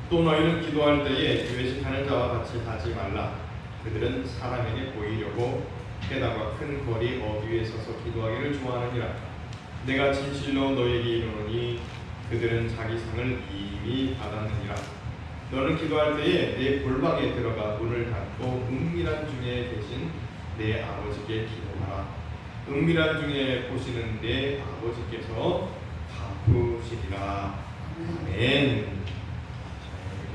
또 너희는 기도할 때에 외식하는 자와 같이 하지 말라. 그들은 사람에게 보이려고 게다가 큰 거리 어귀에 서서 기도하기를 좋아하느니라. 내가 진실로 너희에게 이르노니 그들은 자기 상을 이미 받았느니라. 너는 기도할 때에 내 골방에 들어가 문을 닫고 은밀한 중에 계신 내 아버지께 기도하라. 은밀한 중에 보시는 내 아버지께서 갚으시리라. 아멘.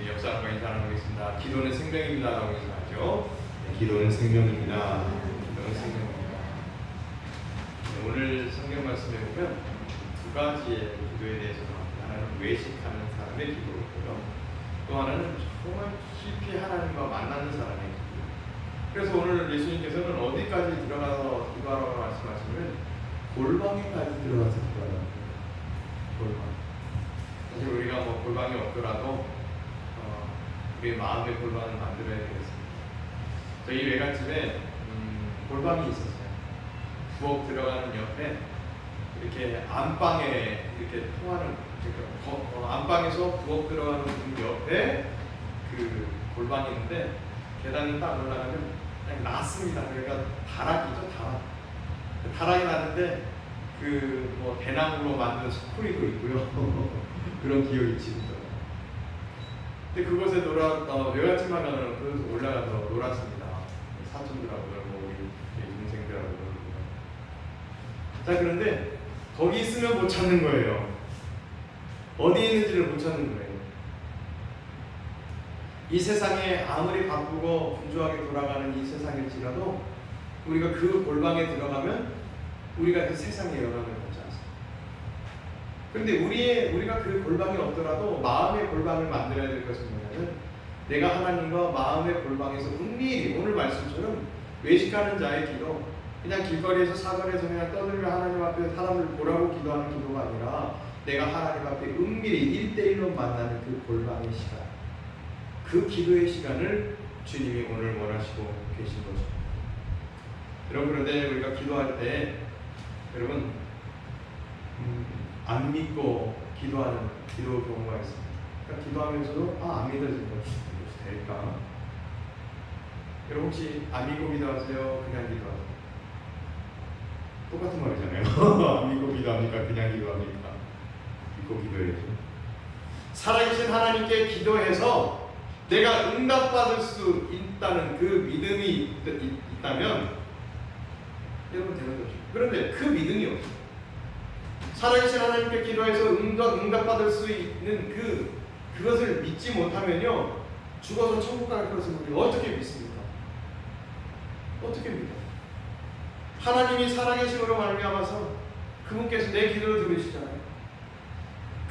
역사과 인사를 하겠습니다. 기도는 생명입니다 라고 인사하죠. 네, 기도는 생명입니다. 기도는 생명입니다. 네, 오늘 성경 말씀에 보면 두 가지의 기도에 대해서 나옵니다. 하나는 외식하는 사람의 기도고요. 또 하나는 정말 깊이 하나님과 만나는 사람의 기도. 그래서 오늘 예수님께서는 어디까지 들어가서 기도하라고 말씀하시면 골방에까지 들어가서 기도하라고. 골방. 사실 우리가 뭐 골방이 없더라도 우리의 마음의 골방을 만들어야 되겠습니다. 저희 외갓집에 골방이 있었어요. 부엌 들어가는 옆에 이렇게 안방에 이렇게 통하는 안방에서 부엌 들어가는 문 옆에 그 골방이 있는데 계단을 딱 올라가면 그냥 낮습니다. 그러니까 다락이죠, 다락. 다락이 나는데 그 뭐 대나무로 만든 스프리도 있고요. 그런 기억이 지금. 근데 그곳에 외갓집만 가면 그곳에 올라가서 놀았습니다. 사촌들하고 놀고 우리 동생들하고 놀고. 자, 그런데 거기 있으면 못 찾는 거예요. 어디 있는지를 못 찾는 거예요. 이 세상에 아무리 바쁘고 분주하게 돌아가는 이 세상일지라도 우리가 그 골방에 들어가면 우리가 그 세상의 영향을 받지 않습니다. 그런데 우리가 그 골방이 없더라도 마음의 골방을 만들어야 될 것은 뭐냐면 내가 하나님과 마음의 골방에서 은밀히 오늘 말씀처럼 외식하는 자의 기도, 그냥 길거리에서 사거리에서 그냥 떠들며 하나님 앞에 사람을 보라고 기도하는 기도가 아니라 내가 하나님 앞에 은밀히 1대1로 만나는 그 골방의 시간, 그 기도의 시간을 주님이 오늘 원하시고 계신 거죠. 여러분, 그런데 우리가 기도할 때 여러분 안 믿고 기도하는 기도 경우가 있습니다. 그러니까 기도하면서도 안 믿어지는 것이 될까? 여러분 혹시 안 믿고 기도하세요? 그냥 기도하세요? 똑같은 말이잖아요. 안 믿고 기도합니까? 그냥 기도합니까? 믿고 기도해야죠. 살아계신 하나님께 기도해서 내가 응답받을 수 있다는 그 믿음이 있다면 여러분 되는 거죠. 그런데 그 믿음이 없어요. 살아계신 하나님께 기도해서 응답받을 수 있는 그것을 믿지 못하면요, 죽어서 천국 갈 것을 우리 어떻게 믿습니까? 어떻게 믿어요? 하나님이 살아계심으로 말미암아서 그분께서 내 기도를 들으시잖아요.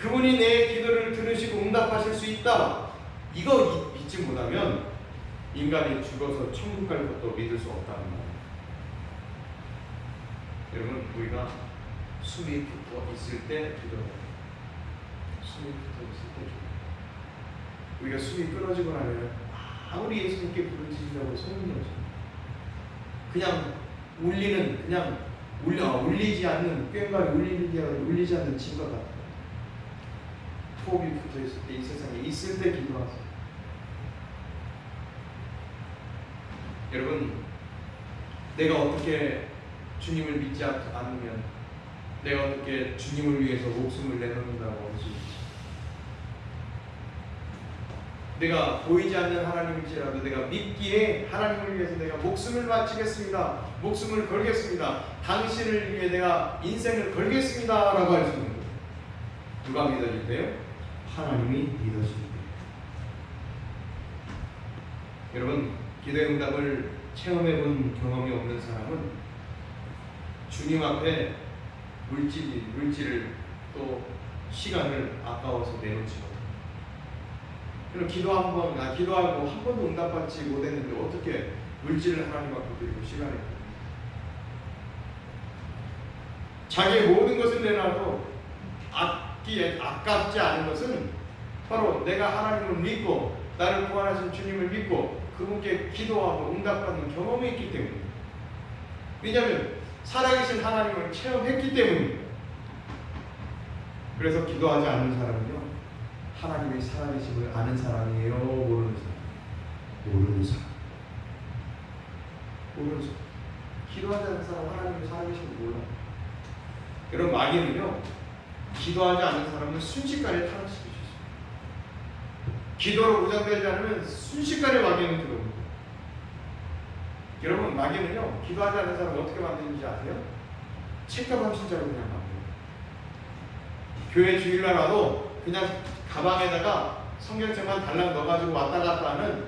그분이 내 기도를 들으시고 응답하실 수 있다. 이거 믿지 못하면 인간이 죽어서 천국 갈 것도 믿을 수 없다는 말이에요. 여러분, 우리가 숨이 붙어 있을 때 기도해요. 숨이 붙어 있을 때 기도해요. 우리가 숨이 끊어지고 나면 아무리 예수님께 부르짖으려고 소용이 없어요. 그냥 울리지 않는 꽹과리 울리지 않는 진것 같아요. 호흡이 붙어 있을 때, 이 세상에 있을 때 기도하세요. 여러분, 내가 어떻게 주님을 믿지 않으면 내가 어떻게 주님을 위해서 목숨을 내놓는다고 할 수 있지? 내가 보이지 않는 하나님일지라도 내가 믿기에 하나님을 위해서 내가 목숨을 바치겠습니다. 목숨을 걸겠습니다. 당신을 위해 내가 인생을 걸겠습니다 라고 할 수 있는 거예요. 누가 믿어질 때요? 하나님이 믿어질 때요. 여러분, 기도의 응답을 체험해본 경험이 없는 사람은 주님 앞에 물질을 또 시간을 아까워서 내놓지 못합니다. 그럼 기도하고 한 번도 응답받지 못했는데 어떻게 물질을 하나님 앞에 드리고 시간을 드립니까? 자기의 모든 것을 내놔도 아깝지 않은 것은 바로 내가 하나님을 믿고 나를 구원하신 주님을 믿고 그분께 기도하고 응답받는 경험이 있기 때문입니다. 왜냐하면 살아계신 하나님을 체험했기 때문입니다. 그래서 기도하지 않는 사람은요, 하나님의 살아계심을 아는 사람이에요? 모르는 사람? 모르는 사람. 모르는 사람. 기도하지 않는 사람 하나님의 살아계심을 몰라. 여러분, 마귀는요, 기도하지 않는 사람을 순식간에 타락시킬 수 있어요. 기도로 보장되지 않으면 순식간에 마귀는 들어옵니다. 여러분, 마귀는요, 기도하지 않는 사람을 어떻게 만드는지 아세요? 책가방 신자로 그냥 만들어요. 교회 주일날 와도 그냥 가방에다가 성경책만 달랑 넣어가지고 왔다 갔다 하는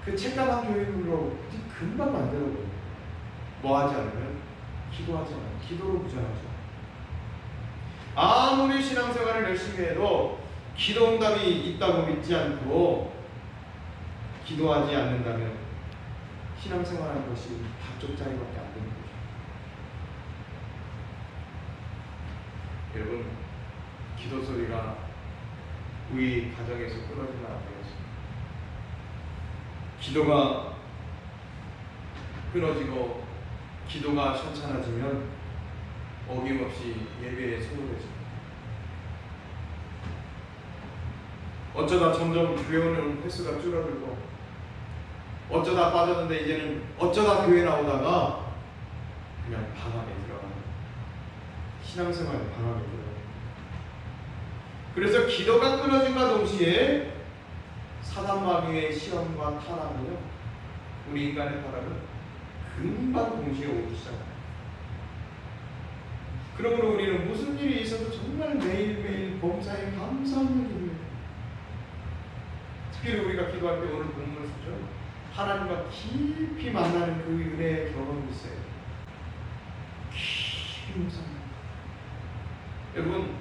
그 책가방 교육으로 금방 만들어버려요. 뭐 하지 않으면? 기도하지 않아요. 기도로 부정하죠. 아무리 신앙생활을 열심히 해도 기도 응답이 있다고 믿지 않고 기도하지 않는다면 신앙생활하는 것이 밥쪽짜리밖에 안 되는 거죠. 여러분, 기도 소리가 우리 가정에서 끊어지면 안 되겠습니다. 기도가 끊어지고 기도가 현찮아지면 어김없이 예배에 소홀해집니다. 어쩌다 점점 교회 오는 횟수가 줄어들고 어쩌다 빠졌는데 이제는 어쩌다 교회 나오다가 그냥 방황에 들어가는 신앙생활에 방황에 들어가는. 그래서 기도가 끊어진과 동시에 사단마귀의 시험과 타락은요, 우리 인간의 타락은 금방 동시에 오기 시작합니다. 그러므로 우리는 무슨 일이 있어도 정말 매일매일 범사에 감사하는 일이에요. 특히 우리가 기도할 때 오늘 본문을 쓰죠. 하나님과 깊이 만나는 그 은혜의 경험이 있어요. 깊이 묵상합니다. 여러분,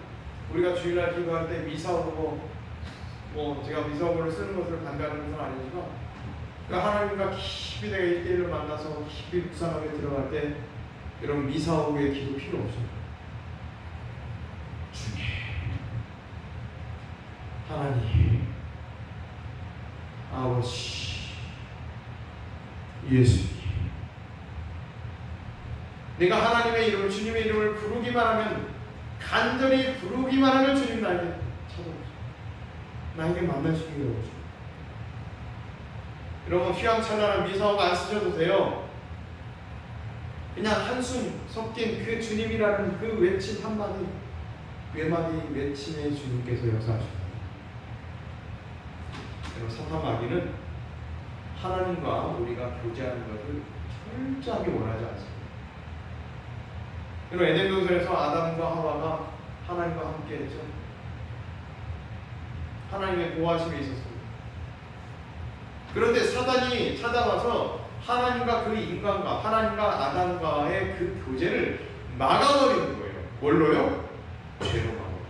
우리가 주일날 기도할 때 미사오고 제가 미사오고를 쓰는 것을 반대하는 것은 아니지만, 그러니까 하나님과 깊이 내가 1대1로 만나서 깊이 묵상하게 들어갈 때 여러분, 미사오고의 기도 필요 없습니다. 주님, 하나님, 아버지, 예수님, 내가 하나님의 이름을, 주님의 이름을 부르기만 하면, 간절히 부르기만 하면 주님 나에게 찾아오죠. 나에게 만나시기를 오죠. 여러분, 휘황찬란한 미사오가 안 쓰셔도 돼요. 그냥 한숨 섞인 그 주님이라는 그 외침 한마디, 외마디 외침에 주님께서 역사하십니다. 여러분, 사탄마귀는 하나님과 우리가 교제하는 것을 철저하게 원하지 않습니다. 여러분, 에덴 동산에서 아담과 하와가 하나님과 함께 했죠. 하나님의 보호하심이 있었습니다. 그런데 사단이 찾아와서 하나님과 그 인간과 하나님과 아담과의 그 교제를 막아버리는 거예요. 뭘로요? 죄로 막아버려요.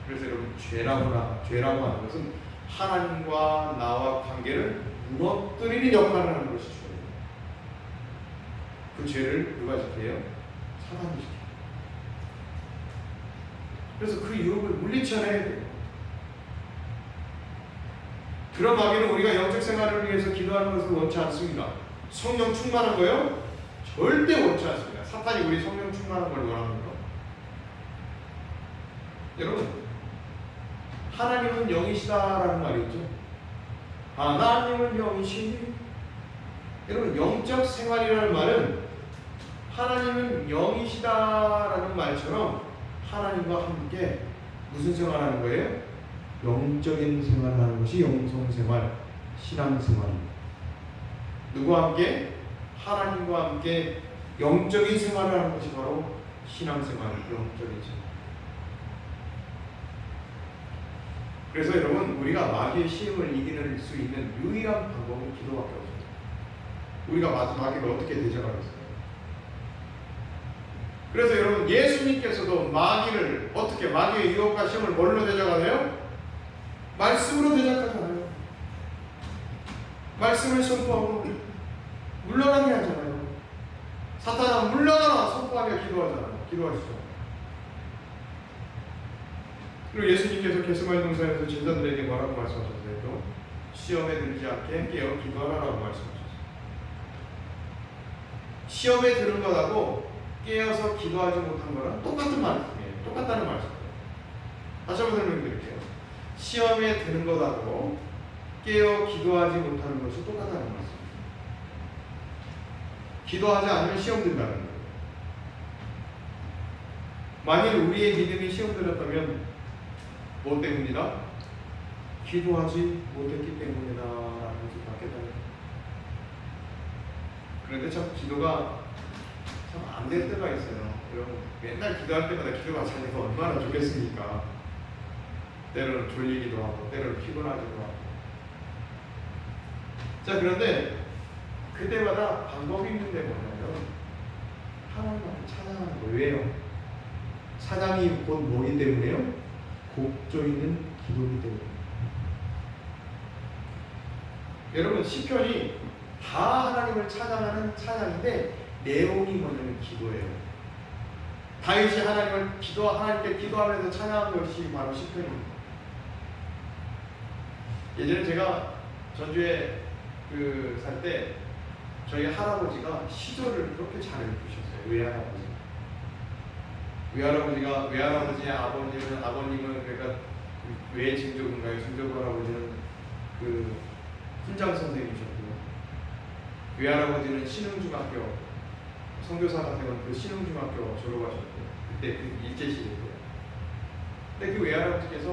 그래서 여러분, 죄라고 하는 것은 하나님과 나와 관계를 무너뜨리는 역할을 하는 것이 죄예요. 그 죄를 누가 지켜요? 사단이 지켜요. 그래서 그 유혹을 물리쳐내야 돼요. 그런 마귀는 우리가 영적 생활을 위해서 기도하는 것을 원치 않습니다. 성령 충만한 거요? 절대 원치 않습니다. 사탄이 우리 성령 충만한 걸 원합니까? 여러분, 하나님은 영이시다라는 말이 있죠. 하나님은 영이시니. 여러분, 영적 생활이라는 말은 하나님은 영이시다라는 말처럼 하나님과 함께 무슨 생활하는 거예요? 영적인 생활을 하는 것이 영성생활, 신앙생활입니다. 누구와 함께? 하나님과 함께 영적인 생활을 하는 것이 바로 신앙생활, 영적인 생활. 그래서 여러분, 우리가 마귀의 시험을 이길 수 있는 유일한 방법은 기도밖에 없습니다. 우리가 마귀를 어떻게 대적하겠어요? 그래서 여러분, 예수님께서도 마귀를 어떻게, 마귀의 유혹과 시험을 뭘로 대적하세요? 말씀으로 대적하잖아요. 말씀을 선포하고 물러나게 하잖아요. 사탄아 물러나라 선포하며 기도하시죠. 그리고 예수님께서 겟세마네 동산에서 제자들에게 뭐라고 말씀하셨어요? 또 시험에 들지 않게 깨어 기도하라고 말씀하셨어요. 시험에 들은 것하고 깨어서 기도하지 못한 거랑 똑같은 말씀이에요. 똑같다는 말씀이에요. 다시 한번 설명드릴게요. 시험에 드는 것하고 깨어 기도하지 못하는 것이 똑같다는 것입니다. 기도하지 않으면 시험 든다는 거예요. 만일 우리의 믿음이 시험 들었다면 뭐 때문이다? 기도하지 못했기 때문이다 라는 것을 받겠다는 거예요. 그런데 참 기도가 참 안 될 때가 있어요. 여러분 맨날 기도할 때마다 기도가 잘 돼서 얼마나 좋겠습니까? 때로는 졸리기도 하고 때로는 피곤하기도 하고. 자, 그런데 그때마다 방법이 있는데 뭐냐면 하나님을 찬양하는 거예요. 왜요? 찬양이 곧 뭐기 때문에요? 곡조 있는 기도이기 때문에. 여러분 시편이 다 하나님을 찬양하는 찬양인데 내용이 뭐냐면 기도예요. 다윗이 하나님께 기도하면서 찬양한 것이 바로 시편입니다. 예전에 제가 전주에 살 때 저희 할아버지가 시조를 그렇게 잘 읽으셨어요. 외할아버지의 아버님은 그러니까 외증조인가요? 증조부 할아버지는 훈장 선생님이셨고요. 외할아버지는 신흥중학교 선교사 같은 신흥중학교 졸업하셨고 그때 일제시대 때요. 근데 외할아버지께서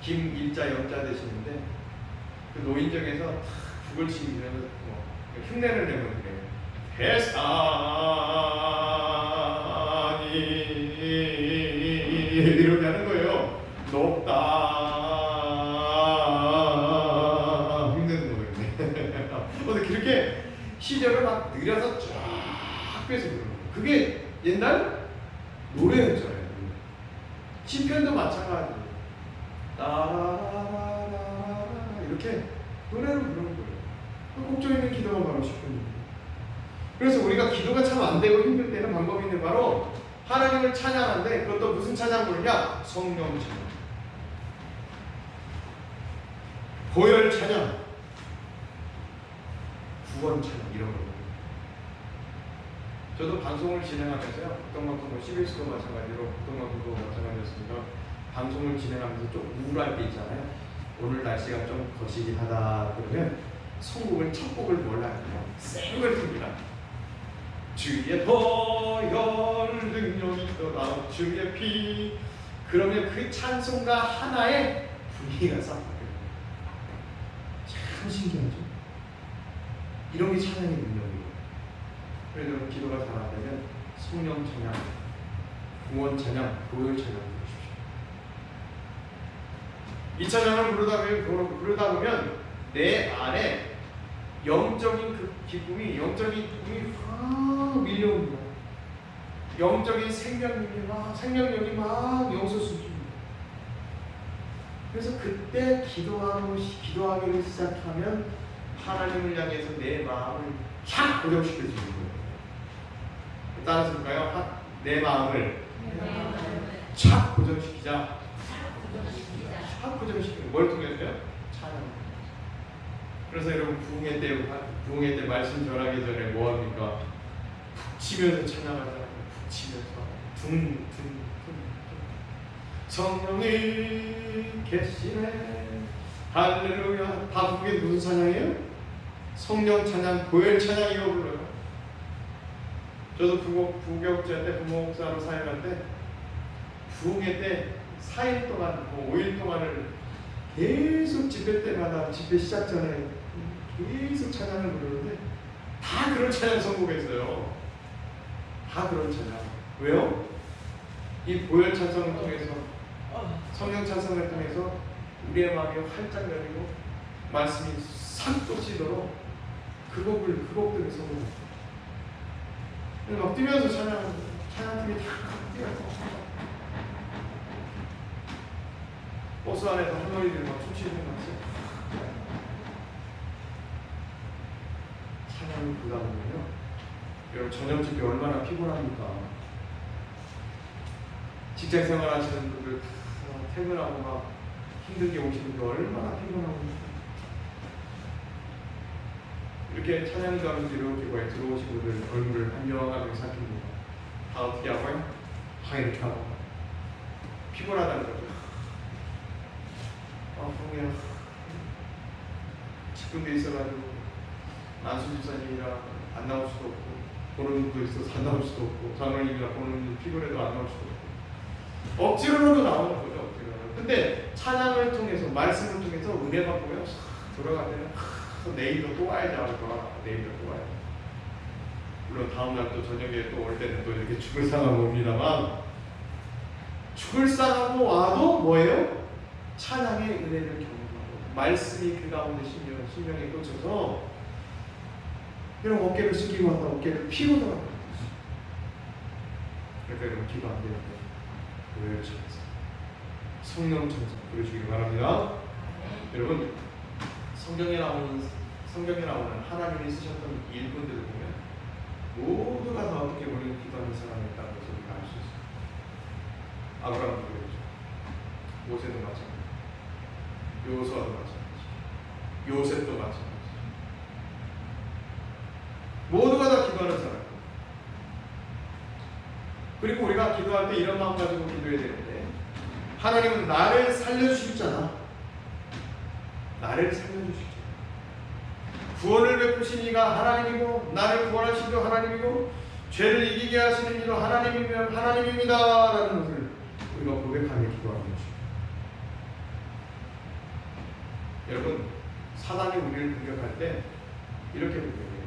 김일자 영자 되시는데 노인정에서 북을 치면서 흉내를 내면 그래요. 해산이 이렇게 하는 거예요. 높다 흉내는 거예요. 근데 그렇게 시절을 막 느려서 쫙 빼서 그러는 거예요. 그게 옛날 노래였잖아요. 시편도 마찬가지예요. 이렇게 노래로 부르는 거예요. 곡조 있는 기도가 바로 시편입니다. 그래서 우리가 기도가 참 안 되고 힘들 때는 방법이 있는 바로 하나님을 찬양하는데 그것도 무슨 찬양 부르냐? 성령 찬양, 보혈 찬양, 구원 찬양 이런 거. 저도 방송을 진행하면서요. 국동방송도 CBS도 마찬가지로 국동방송도 마찬가지였습니다. 방송을 진행하면서 좀 우울할 때 있잖아요. 오늘 날씨가 좀 거시기하다 그러면 선곡을 첫 곡을 뭘 하냐면 생을 듭니다. 주의 보혈 능력이 있더라 주의 피. 그러면 그 찬송가 하나에 분위기가 싹 바뀌어요. 참 신기하죠? 이런 게 찬양의 능력이에요. 그래서 여러분 기도가 잘 안 되면 성령 찬양, 구원 찬양, 보혈 찬양 부르십시오. 이 찬양을 부르다 보면 내 안에 영적인 그 기쁨이 확 밀려옵니다. 영적인 생명력이 막 영솟습니다. 그래서 그때 기도하기를 시작하면 하나님을 향해서 내 마음을 착 고정시켜주는 거예요. 따라서 볼까요? 내 마음을 착 고정시키자. 착 고정시키는 뭘 통해서요? 찬양. 그래서 여러분 부흥회 때 말씀 전하기 전에 뭐 합니까? 푹 치면서 찬양하잖아요. 푹 치면서 둥 성령이 계시네 할렐루야. 다 그게 무슨 찬양이에요? 성령 찬양, 보혈 찬양 이거 불러요. 저도 부교육자 때 부목사로 사역할 때 부흥회 때 4일 동안 5일 동안을 계속 집회 때마다 집회 시작 전에 계속 찬양을 부르는데 다 그런 찬양 선곡했어요. 다 그런 찬양. 왜요? 이 보혈 찬송을 통해서 성령 찬송을 통해서 우리의 마음이 활짝 열리고 말씀이 싹 돋치도록 그 곡들을 선곡했어요. 막 뛰면서 찬양팀이 다 뛰어서 버스 안에서 할머니들이 막 춤추는 것 같아요. 찬양을 부르다 보면요, 여러분 저녁 집회 얼마나 피곤합니까? 직장 생활 하시는 분들 퇴근하고 막 힘들게 오시는 분들 얼마나 피곤하고 이렇게 찬양도 하면서 이렇게 들어오신 분들 얼굴을 안녕하게 삼킵니다. 다 어떻게 하고요? 다 이렇게 하고 피곤하다는 거죠. 형님 직분돼 있어가지고 안수 집사님이랑 안 나올 수도 없고 보는 눈도 있어서 안 나올 수도 없고 장로님이랑 보는 눈 피곤해도 안 나올 수도 없고 억지로라도 나오는 거죠. 억지로라도. 근데 찬양을 통해서 말씀을 통해서 은혜 받고요 돌아가면 내일도 또 와야지 하니까 내일도 또 와야지. 물론 다음날 또 저녁에 또 올 때는 또 이렇게 죽을 상하고 옵니다만 죽을 상하고 와도 뭐예요? 찬양의 은혜를 경험하고 말씀이 그 가운데 심령에 꽂혀서 이런 어깨를 숙이고 왔다 어깨를 피고 돌아가는 거죠. 그러니까 여러분 기도 안 되는데 왜 저러세요? 성령 천사 부르시길 바랍니다. 여러분 성경에 나오는 하나님이 쓰셨던 일꾼들을 보면 모두가 다 어떻게 보면 기도하는 사람이었다는 것을 우리가 알 수 있어요. 아브라함도 그랬죠. 모세도 마찬가지, 요호수아도 마찬가지, 요셉도 마찬가지. 모두가 다 기도하는 사람. 그리고 우리가 기도할 때 이런 마음 가지고 기도해야 되는데 하나님은 나를 살려주시잖아. 나를 살려주시죠. 구원을 베푸신 이가 하나님이고 나를 구원하신 이도 하나님이고 죄를 이기게 하시는 이도 하나님입니다 라는 것을 우리가 고백하며 기도하는 것입니다. 여러분 사단이 우리를 공격할 때 이렇게 공격해요.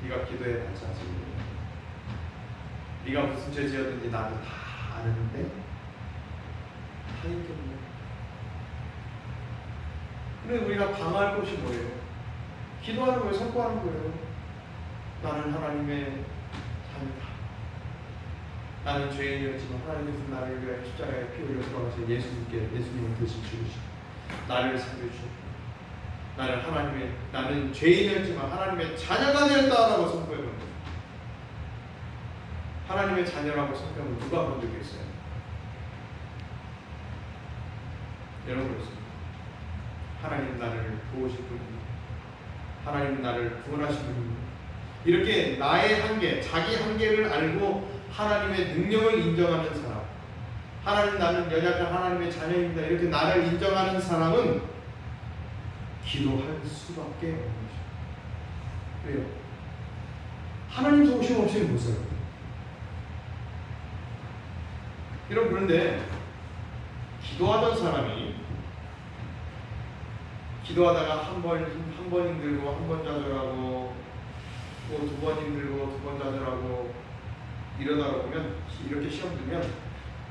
네가 기도해 봤자 지금 네가 무슨 죄 지었든지 나도 다 아는데 다 인정해. 근데 우리가 방어할 것이 뭐예요? 기도하는 거예요. 선포하는 거예요. 나는 하나님의 자녀다. 나는 죄인이었지만 하나님께서 나를 위하여 십자가에 피 흘려 돌아가신 예수님을 대신 죽으시고 나를 살려주셨고 나는 죄인이었지만 하나님의 자녀가 되었다라고 선포해본 거예요. 하나님의 자녀라고 선포하면 누가 본 적이 있어요? 여러분 그렇습니다. 하나님 나를 도우실 분입니다. 하나님 나를 구원하신 분입니다. 이렇게 나의 한계, 자기 한계를 알고 하나님의 능력을 인정하는 사람, 하나님 나는 연약한 하나님의 자녀입니다. 이렇게 나를 인정하는 사람은 기도할 수밖에 없는 것입니다. 왜요? 하나님 도우심 없이는 못 살아요. 여러분 그런데 기도하던 사람이 기도하다가 한 번 힘들고 한 번 좌절하고 또 두 번 힘들고 두 번 좌절하고 이러다 보면 이렇게 시험 들면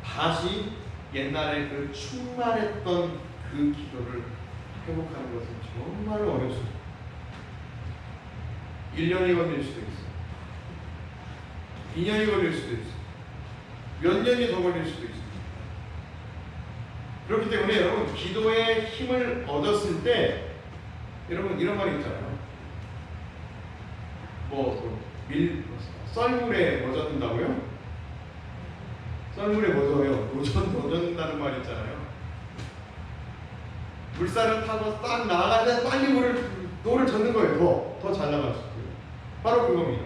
다시 옛날에 그 충만했던 그 기도를 회복하는 것은 정말 어렵습니다. 1년이 걸릴 수도 있어요. 2년이 걸릴 수도 있어요. 몇 년이 더 걸릴 수도 있습니다. 그렇기 때문에 여러분 기도의 힘을 얻었을 때 여러분 이런 말이 있잖아요. 썰물에 뭐 젖는다고요? 썰물에 뭐 젖어요? 젖는다는 말이 있잖아요. 물살을 타고 딱 나가는데 빨리 노를 젓는 거예요. 더 잘 나갈 수 있어요. 바로 그겁니다.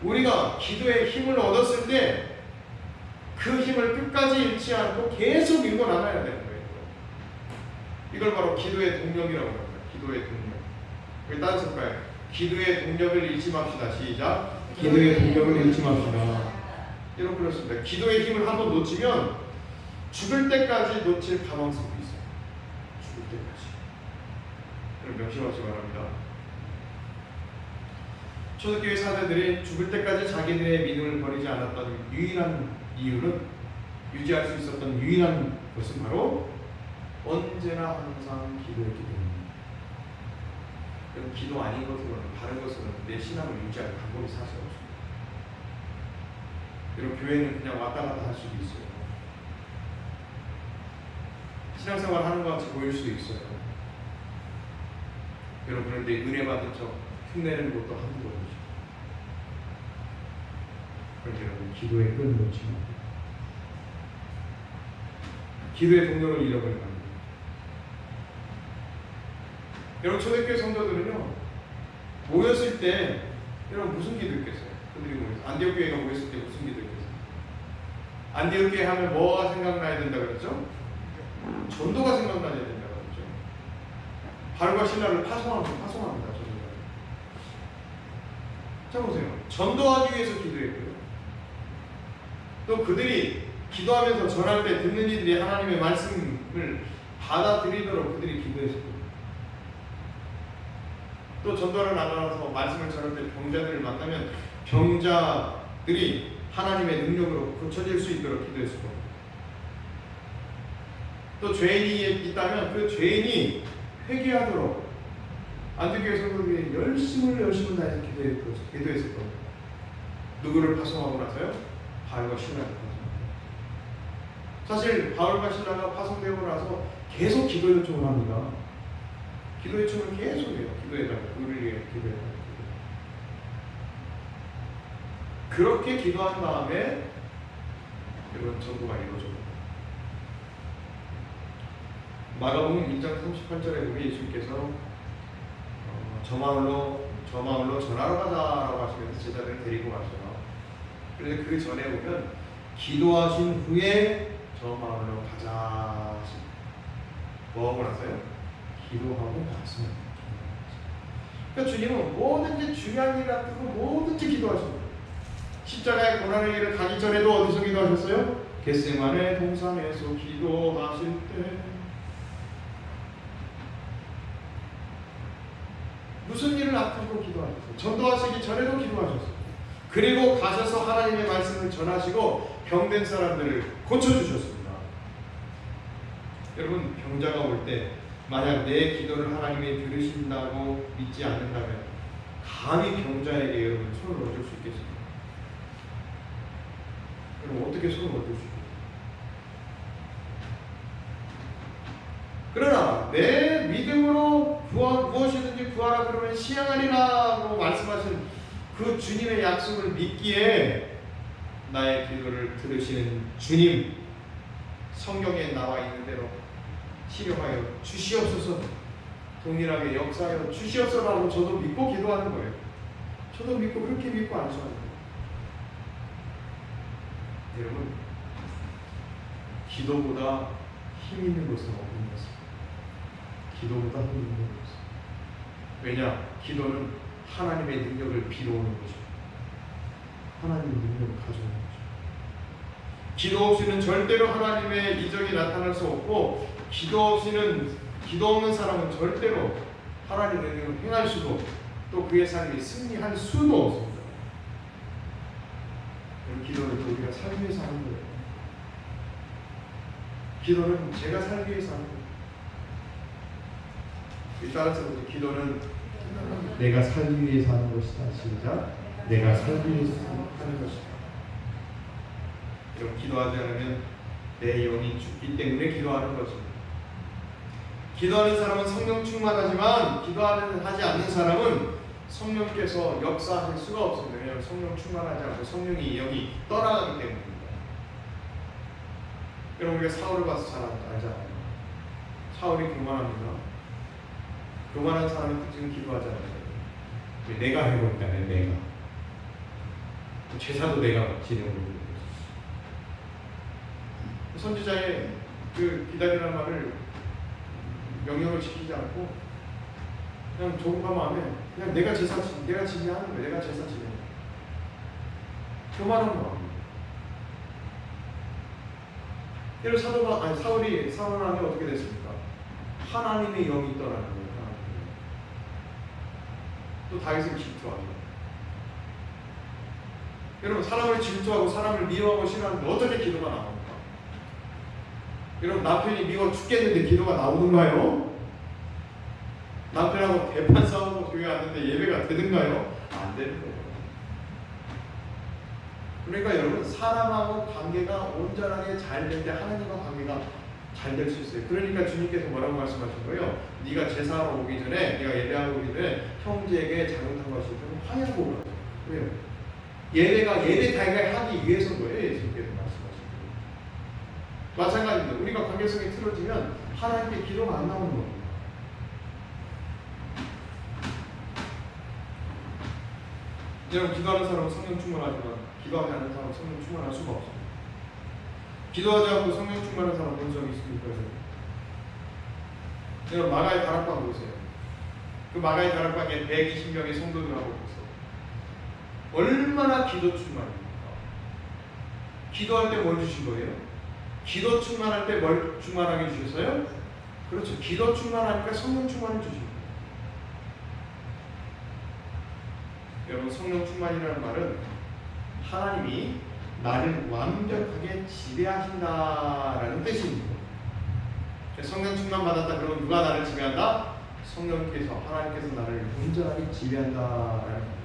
우리가 기도의 힘을 얻었을 때 그 힘을 끝까지 잃지 않고 계속 밀고 나가야 되는 거예요. 이걸 바로 기도의 동력이라고 합니다. 기도의 동력. 우리 따라서 볼까요? 기도의 동력을 잃지 맙시다. 시작. 기도의 동력을 잃지 맙시다. 이런 그렇습니다. 기도의 힘을 한번 놓치면 죽을 때까지 놓칠 가망성이 있어요. 죽을 때까지. 그럼 명심하시기 바랍니다. 초대교회 사도들이 죽을 때까지 자기들의 믿음을 버리지 않았던 유일한 이유는 유지할 수 있었던 유일한 것은 바로 언제나 항상 기도했기 때문입니다. 그럼 기도 아닌 것으로는 다른 것으로는 내 신앙을 유지할 방법이 사실 없습니다. 여러분 교회는 그냥 왔다 갔다 할 수도 있어요. 신앙생활 하는 것 같이 보일 수도 있어요. 여러분 그런데 은혜 받은 척 흉내내는 것도 한두 번이죠. 그런데 여러분 기도의 끈을 놓지 마세요. 기도의 동력을 잃어버리면 안 돼요. 여러분 초대교회 성도들은요 모였을 때 여러분 무슨 기도했겠어요? 그들이 모여서 안디옥 교회가 모였을 때 무슨 기도했겠어요? 안디옥 교회 하면 뭐가 생각나야 된다 그랬죠? 전도가 생각나야 된다 그랬죠. 바울과 신라를 파송합니다. 자 보세요. 전도하기 위해서 기도했고요. 또 그들이 기도하면서 전할 때 듣는 이들이 하나님의 말씀을 받아들이도록 그들이 기도했습니다. 또 전도를 나가서 말씀을 전할 때 병자들을 만나면 병자들이 하나님의 능력으로 고쳐질 수 있도록 기도했을 겁니다. 또 죄인이 있다면 그 죄인이 회개하도록 안디교회 성도들이 열심을 다해서 기도했을 겁니다. 누구를 파송하고 나서요? 바울과 신라를 파송합니다. 사실 바울과 신라가 파송되고 나서 계속 기도 요청을 합니다. 기도 요청을 계속 해요. 기도해달라. 우리를 위해 기도해달라. 그렇게 기도한 다음에 여러분 전도가 이루어집니다. 마가복음 1장 38절에 보면 예수님께서 저 마을로 전하러 가자라고 하시면서 제자들을 데리고 가셔요. 그래서 그 전에 보면 기도하신 후에 저 마을로 가자. 뭐 하고 나서요? 기도하고 나서. 그러니까 주님은 뭐든지 중요한 일 같은 거 뭐든지 기도하십니다. 십자가의 고난의 길을 가기 전에도 어디서 기도하셨어요? 겟세마네 동산에서 기도하실 때. 무슨 일을 앞두고 기도하셨어요? 전도하시기 전에도 기도하셨어요. 그리고 가셔서 하나님의 말씀을 전하시고 병든 사람들을 고쳐주셨습니다. 여러분 병자가 올 때 만약 내 기도를 하나님이 들으신다고 믿지 않는다면 감히 병자에게 여러분 손을 얹을 수 있겠습니까? 그럼 어떻게 손을 얹을 수 있겠습니까? 그러나 내 믿음으로 무엇이든지 구하라 그러면 시행하리라고 말씀하신 그 주님의 약속을 믿기에 나의 기도를 들으시는 주님, 성경에 나와 있는 대로 치료하여 주시옵소서, 동일하게 역사하여 주시옵소서라고 저도 믿고 기도하는 거예요. 저도 믿고 그렇게 믿고 안수하는 거예요. 여러분, 기도보다 힘 있는 것은 없는 것입니다. 기도보다 힘 있는 것입니다. 왜냐? 기도는 하나님의 능력을 빌어오는 거죠. 하나님의 능력을 가져오는 거죠. 기도 없이는 절대로 하나님의 이적이 나타날 수 없고, 기도 없는 사람은 절대로 하나님의 능력을 행할 수도, 또 그의 삶이 승리할 수도 없습니다. 기도를 우리가 살기 위해서 하는 거예요. 기도는 제가 살기 위해서 하는 거예요. 따라서 기도는 내가 살기 위해서 하는 것이다. 시작. 내가 살기 위해서 하는 것이다. 이렇게 기도하지 않으면 내 영이 죽기 때문에 기도하는 것입니다. 기도하는 사람은 성령 충만하지만 기도하지 않는 사람은 성령께서 역사할 수가 없습니다. 왜냐하면 성령 충만하지 않고 성령이 영이 떠나가기 때문입니다. 여러분 우리가 사울을 봐서 잘 알잖아요. 사울이 교만합니다. 교만한 사람의 특징은 기도하지 않아요. 내가 해보니까는 내가 제사도 내가 진행을 선지자의 그 기다리라는 말을 명령을 지키지 않고 그냥 조급한 마음에 그냥 내가 지내하는 거예요. 내가 제사 지내. 교만한 마음입니다. 그래서 사울이 사울하면 어떻게 됐습니까? 하나님의 영이 떠나는 거예요. 또 다윗을 질투합니다. 여러분 사람을 질투하고 사람을 미워하고 싫어하는데 어떻게 기도가 나옵니까? 여러분 남편이 미워 죽겠는데 기도가 나오는가요? 남편하고 대판 싸우고 교회 왔는데 예배가 되는가요? 안 되는 거예요. 그러니까 여러분 사람하고 관계가 온전하게 잘 될 때 하나님과 관계가 잘 될 수 있어요. 그러니까 주님께서 뭐라고 말씀하신 거예요? 네가 제사하러 오기 전에, 네가 예배하러 오기 전에 형제에게 잘못한 것이 있으면 화해하고 오라고. 왜요? 예배가 예배 다이가 하기 위해서인 거예요. 예수님께서 말씀하신 거예요. 마찬가지입니다. 우리가 관계성이 틀어지면 하나님께 기도가 안 나오는 겁니다. 여러분 기도하는 사람은 성령 충만하지만 기도하지 않는 사람은 성령 충만할 수가 없습니다. 기도하지 않고 성령 충만한 사람 본 적이 있습니까? 여러분 마가의 다락방 보세요. 그 마가의 다락방에 120명의 성도들하고 있어. 얼마나 기도 충만입니까? 기도할 때 뭘 주신 거예요? 기도 충만할 때 뭘 충만하게 주셨어요? 그렇죠. 기도 충만하니까 성령 충만을 주신 거예요. 여러분, 성령 충만이라는 말은 하나님이 나를 완벽하게 지배하신다라는 뜻입니다. 성령 충만 받았다 그러면 누가 나를 지배한다? 성령께서, 하나님께서 나를 온전하게 지배한다라는 겁니다.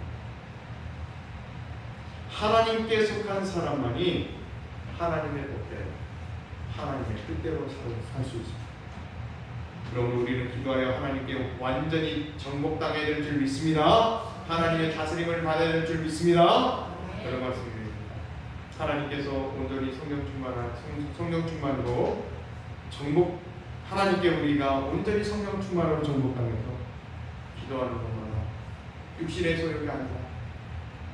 하나님께 속한 사람만이 하나님의 법대로, 하나님의 뜻대로 살 수 있습니다. 그러므로 우리는 기도하여 하나님께 완전히 정복당해야 될 줄 믿습니다. 하나님의 다스림을 받아야 될 줄 믿습니다. 그런 말씀입니다. 하나님께서 온전히 성령 충만으로 하나님께 우리가 온전히 성령 충만으로 정복당해서 기도하는 것마다 육신의 소욕이 아니라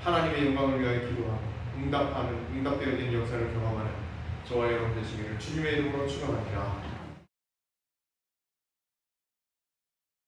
하나님의 영광을 위하여 기도하고 응답되어진 역사를 경험하는 저와 여러분 되시기를 주님의 이름으로 축원합니다.